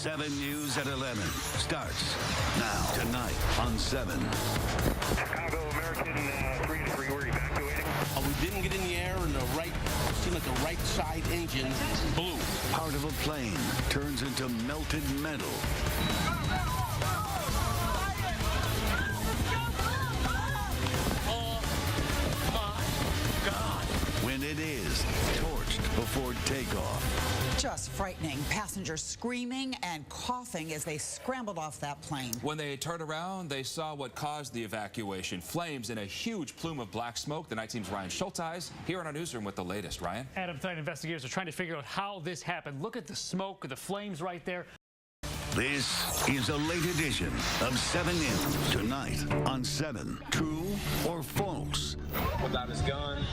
7 News at 11 starts now. Tonight on 7. Chicago American 3-3, we're evacuating. We didn't get in the air, and the right, seemed like the right side engine blew. Part of a plane turns into melted metal. Oh, my God. When it is torched before takeoff. Just frightening. Passengers screaming and coughing as they scrambled off that plane. When they turned around, they saw what caused the evacuation. Flames and a huge plume of black smoke. The night team's Ryan Schulteis here in our newsroom with the latest. Ryan? Adam, tonight investigators are trying to figure out how this happened. Look at the smoke, the flames right there. This is a late edition of 7 News. Tonight on 7. True or false? Without his gun,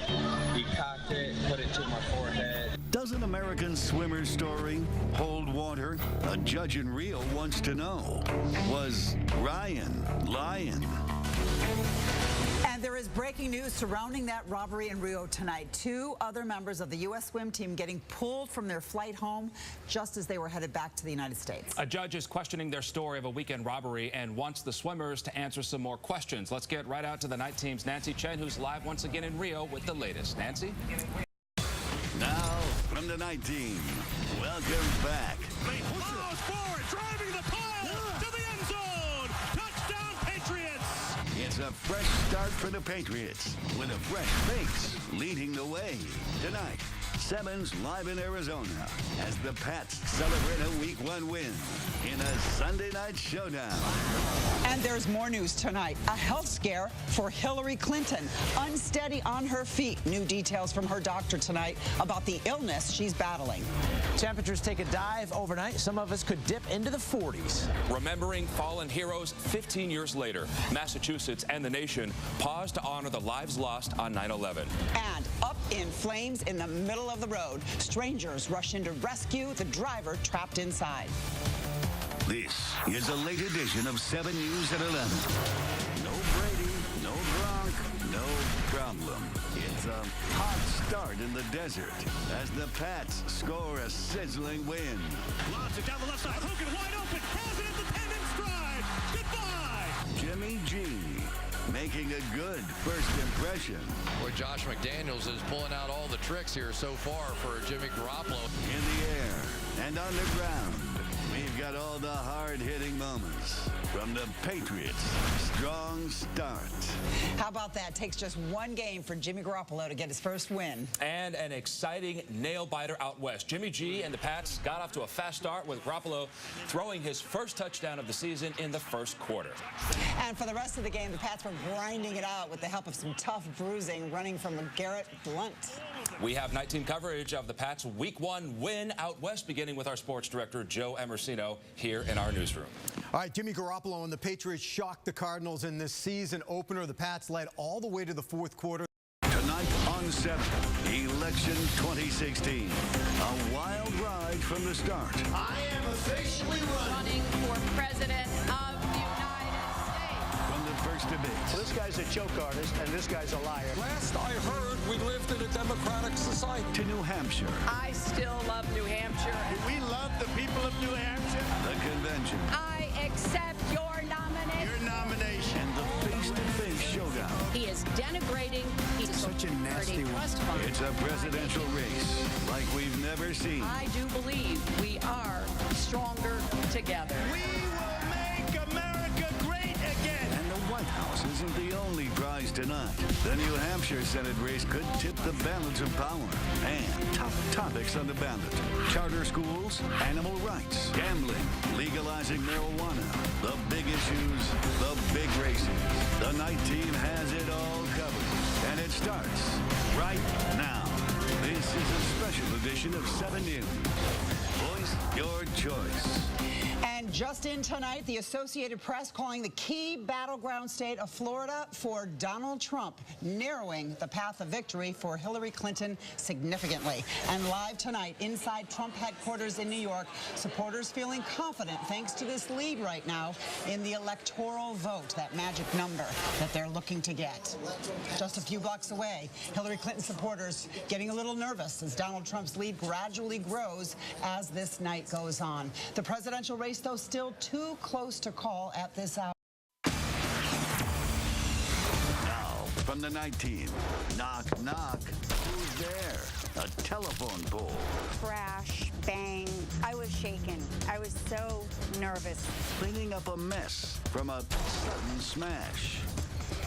he cocked it, put it to my forehead. Does an American swimmer's story hold water? A judge in Rio wants to know. Was Ryan lying? And there is breaking news surrounding that robbery in Rio tonight. 2 other members of the U.S. swim team getting pulled from their flight home just as they were headed back to the United States. A judge is questioning their story of a weekend robbery and wants the swimmers to answer some more questions. Let's get right out to the night team's Nancy Chen, who's live once again in Rio with the latest. Nancy? Now, from the night team, welcome back. Follows forward, driving the pile to the end zone. Touchdown, Patriots. It's a fresh start for the Patriots with a fresh face leading the way. Tonight, 7's live in Arizona as the Pats celebrate a Week 1 win in a Sunday night showdown. And there's more news tonight. A health scare for Hillary Clinton. Unsteady on her feet. New details from her doctor tonight about the illness she's battling. Temperatures take a dive overnight. Some of us could dip into the 40s. Remembering fallen heroes 15 years later, Massachusetts and the nation pause to honor the lives lost on 9/11. And up in flames in the middle of the road. Strangers rush in to rescue the driver trapped inside. This is a late edition of 7 News at 11. No Brady, no Gronk, no problem. It's a hot start in the desert as the Pats score a sizzling win. Lots it down the left side. Hogan wide open. President the tendon stride. Goodbye. Jimmy G making a good first impression. Where Josh McDaniels is pulling out all the tricks here so far for Jimmy Garoppolo. In the air and on the ground, we've got all the hard-hitting moments from the Patriots' strong start. How about that? Takes just 1 game for Jimmy Garoppolo to get his first win. And an exciting nail-biter out west. Jimmy G and the Pats got off to a fast start with Garoppolo throwing his first touchdown of the season in the first quarter. And for the rest of the game, the Pats were grinding it out with the help of some tough bruising running from Garrett Blunt. We have night team coverage of the Pats' Week 1 win out west, beginning with our sports director, Joe Emersino, here in our newsroom. All right, Jimmy Garoppolo and the Patriots shocked the Cardinals in this season opener. The Pats led all the way to the 4th quarter. Tonight on 7, Election 2016. A wild ride from the start. I am officially running for president of the United States. From the first debate. Well, this guy's a joke artist, and this guy's a liar. Last I heard, we lived in a democratic society. To New Hampshire. I still love New Hampshire. We love the people of New Hampshire. The convention. I accept your nomination. Your nomination. And the face-to-face showdown. He is denigrating. He's Such a nasty one. trust fund. It's a presidential race like we've never seen. I do believe we are stronger together. We will make America great again. And the White House isn't the only prize tonight. The New Hampshire Senate race could tip the balance of power. And top topics on the ballot. Charter schools, animal rights, gambling, legalizing marijuana. The big issues, the big races. The night team has it all covered. And it starts right now. This is a special edition of 7 News. Voice your choice. And Just in tonight, the Associated Press calling the key battleground state of Florida for Donald Trump, narrowing the path of victory for Hillary Clinton significantly. And live tonight, inside Trump headquarters in New York, supporters feeling confident thanks to this lead right now in the electoral vote, that magic number that they're looking to get. Just a few blocks away, Hillary Clinton supporters getting a little nervous as Donald Trump's lead gradually grows as this night goes on. The presidential race, though, still too close to call at this hour. Now, from the night team, knock, knock, who's there? A telephone pole. Crash, bang. I was shaken. I was so nervous. Cleaning up a mess from a sudden smash.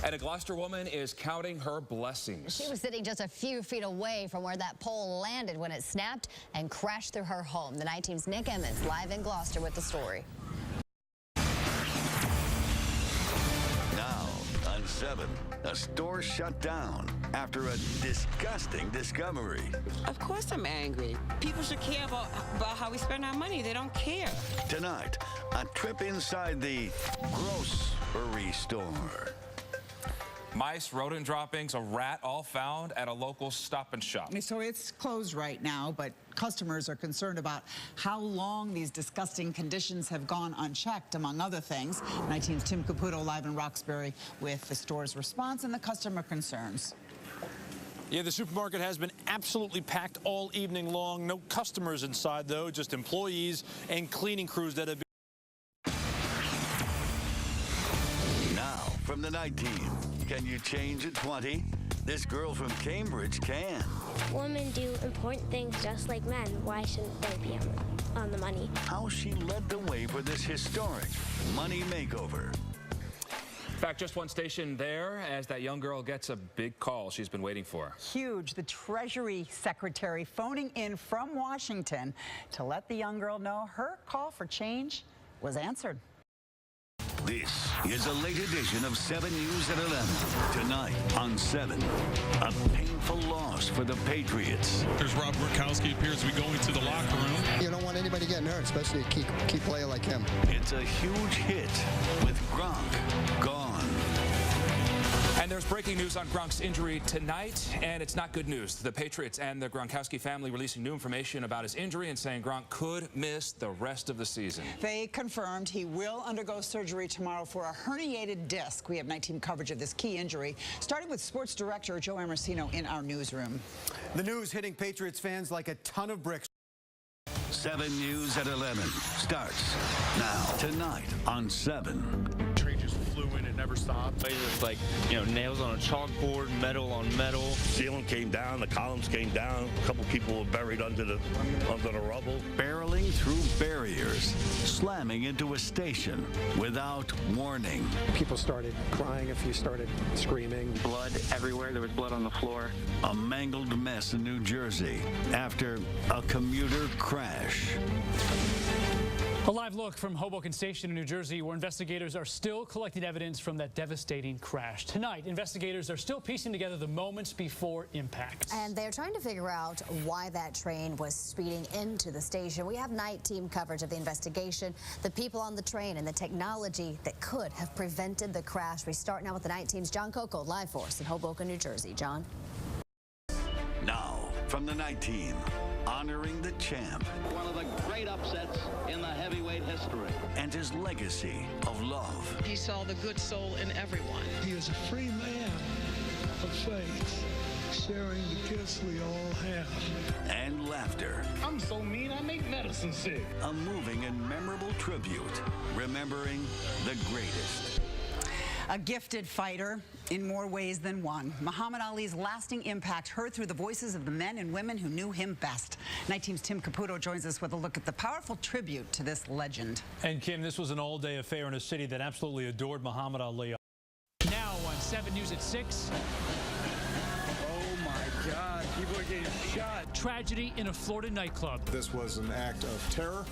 And a Gloucester woman is counting her blessings. She was sitting just a few feet away from where that pole landed when it snapped and crashed through her home. The Night Team's Nick Emmons live in Gloucester with the story. Now, on 7, a store shut down after a disgusting discovery. Of course I'm angry. People should care about how we spend our money. They don't care. Tonight, a trip inside the grocery store. Mice, rodent droppings, a rat, all found at a local Stop and Shop. So it's closed right now, but customers are concerned about how long these disgusting conditions have gone unchecked, among other things. Night Team's Tim Caputo live in Roxbury with the store's response and the customer concerns. Yeah, the supermarket has been absolutely packed all evening long. No customers inside, though, just employees and cleaning crews that have been. Now, from the night team, can you change at 20? This girl from Cambridge can. Women do important things just like men. Why shouldn't they be on the money? How she led the way for this historic money makeover. In fact, just one station there as that young girl gets a big call she's been waiting for. Huge. The Treasury Secretary phoning in from Washington to let the young girl know her call for change was answered. This is a late edition of 7 News at 11. Tonight on 7, a painful loss for the Patriots. There's Rob Gronkowski appears to be going to the locker room. You don't want anybody getting hurt, especially a key player like him. It's a huge hit with Gronk gone. And there's breaking news on Gronk's injury tonight, and it's not good news. The Patriots and the Gronkowski family releasing new information about his injury and saying Gronk could miss the rest of the season. They confirmed he will undergo surgery tomorrow for a herniated disc. We have night team coverage of this key injury, starting with sports director Joe Amorcino in our newsroom. The news hitting Patriots fans like a ton of bricks. 7 News at 11 starts now. Tonight on 7. Train just flew in and never stopped. It's like, nails on a chalkboard, metal on metal. Ceiling came down, the columns came down. A couple people were buried under the rubble. Barreling through barriers, slamming into a station without warning. People started crying, a few started screaming. Blood everywhere, there was blood on the floor. A mangled mess in New Jersey after a commuter crash. A live look from Hoboken Station in New Jersey, where investigators are still collecting evidence from that devastating crash. Tonight, investigators are still piecing together the moments before impact. And they're trying to figure out why that train was speeding into the station. We have night team coverage of the investigation, the people on the train, and the technology that could have prevented the crash. We start now with the night team's John Coco, live for us in Hoboken, New Jersey. John? Now, from the night team, honoring the champ. One of the great upsets in the heavyweight history. And his legacy of love. He saw the good soul in everyone. He is a free man of faith, sharing the gifts we all have. And laughter. I'm so mean, I make medicine sick. A moving and memorable tribute, remembering the greatest. A gifted fighter in more ways than one. Muhammad Ali's lasting impact heard through the voices of the men and women who knew him best. Night Team's Tim Caputo joins us with a look at the powerful tribute to this legend. And Kim, this was an all-day affair in a city that absolutely adored Muhammad Ali. Now on 7 News at 6. Oh my God, people are getting shot. Tragedy in a Florida nightclub. This was an act of terror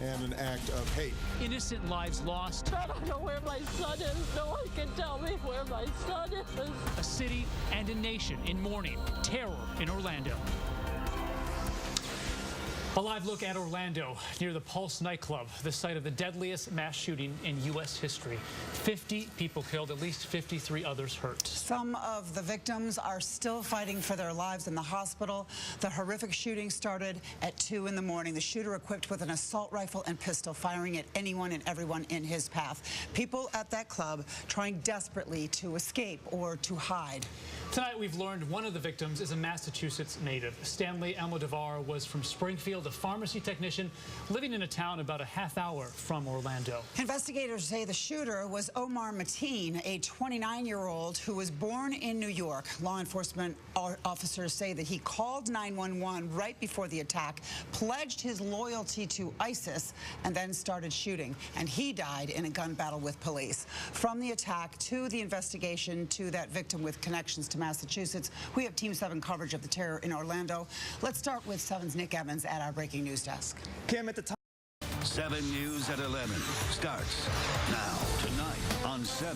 and an act of hate. Innocent lives lost. I don't know where my son is. No one can tell me where my son is. A city and a nation in mourning. Terror in Orlando. A live look at Orlando, near the Pulse nightclub, the site of the deadliest mass shooting in U.S. history. 50 people killed, at least 53 others hurt. Some of the victims are still fighting for their lives in the hospital. The horrific shooting started at 2 in the morning. The shooter equipped with an assault rifle and pistol, firing at anyone and everyone in his path. People at that club trying desperately to escape or to hide. Tonight, we've learned one of the victims is a Massachusetts native. Stanley Almodovar was from Springfield, a pharmacy technician living in a town about a half hour from Orlando. Investigators say the shooter was Omar Mateen, a 29-year-old who was born in New York. Law enforcement officers say that he called 911 right before the attack, pledged his loyalty to ISIS, and then started shooting. And he died in a gun battle with police. From the attack to the investigation to that victim with connections to Massachusetts, we have Team 7 coverage of the terror in Orlando. Let's start with 7's Nick Evans at our breaking news desk. Cam, at the top. 7 News at 11 starts now, tonight on 7.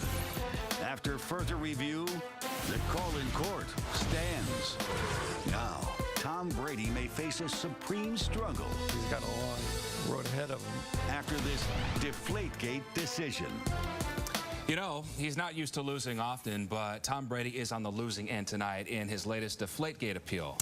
After further review, the call in court stands. Now, Tom Brady may face a supreme struggle. He's got a long road ahead of him. After this Deflategate decision. You know, he's not used to losing often, but Tom Brady is on the losing end tonight in his latest Deflategate appeal.